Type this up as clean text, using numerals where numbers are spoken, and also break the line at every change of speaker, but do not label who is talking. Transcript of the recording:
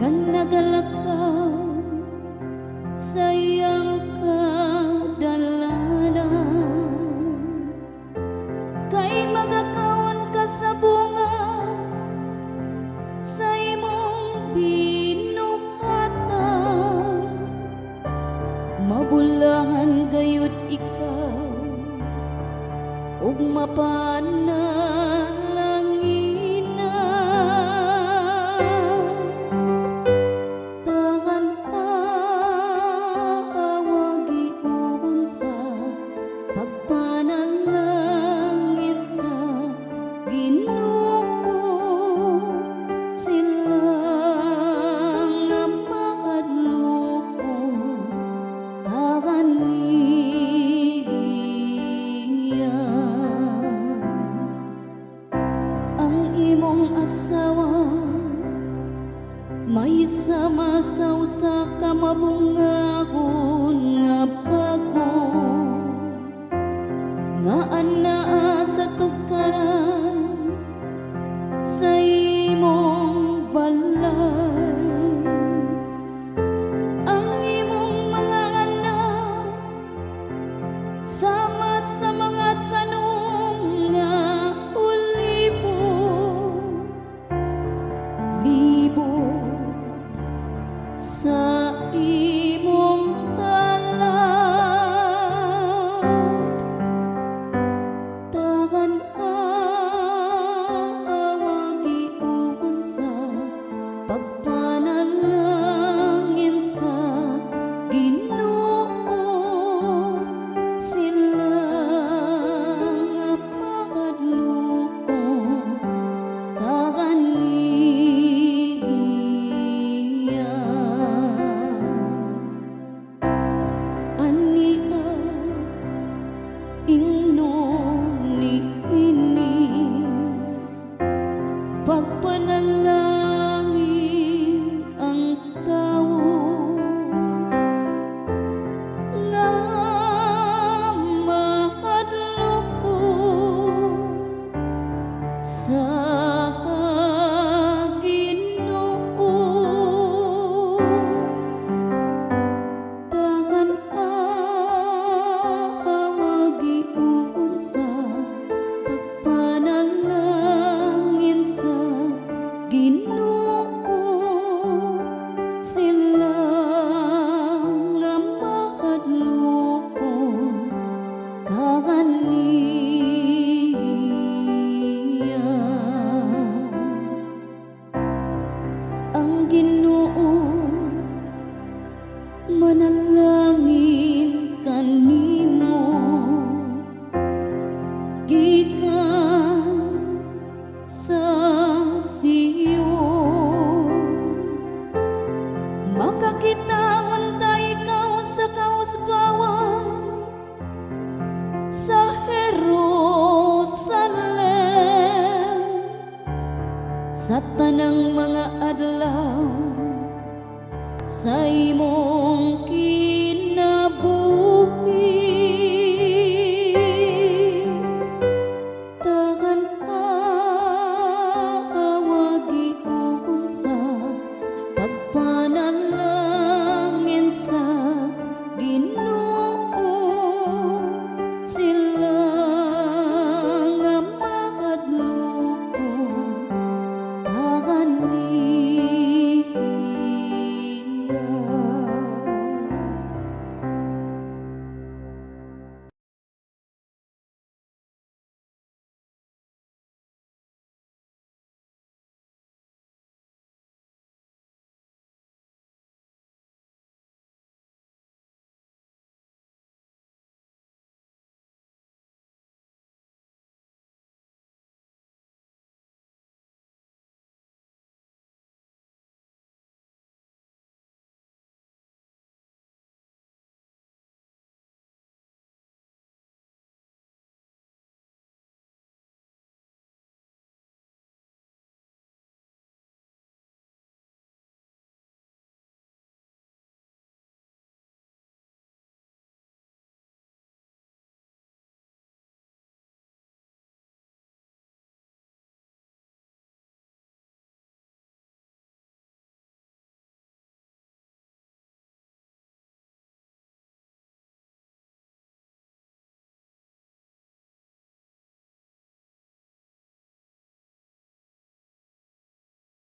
kan nagalakaw sa iyang kadalanan, kay magakaon ka sa bunga sa imong binuhatan. Mabulahan gayud ikaw ug mapanalangina, tahan awagi sa pagpanalangin sa Ginoo. Sila nga makadlukong kakaniya. Ang imong asawa may sama sa usa ka mabungahon nga pagong nga anaa sa tukaran sa imong balay. Ang imong mga anak sama sa mga tanong nga libot sa imong talat. Takan awagi sa pagpanalangin sa Ginoo. Sila nga makadlukong kakaniya. Ania ingnon niini pagpanalangin ang tawo nga mahadlokon sa Ginoo. Tahan awagi sa pagpanalangin sa Ginoo. Sila nga makadlukong kakaniya. Ang Ginoo manalangin kanimo gikan sa Siyon. Makakitaon ta ikaw sa kausbawan sa Jerusalem, sa tanang mga adlaw sa imo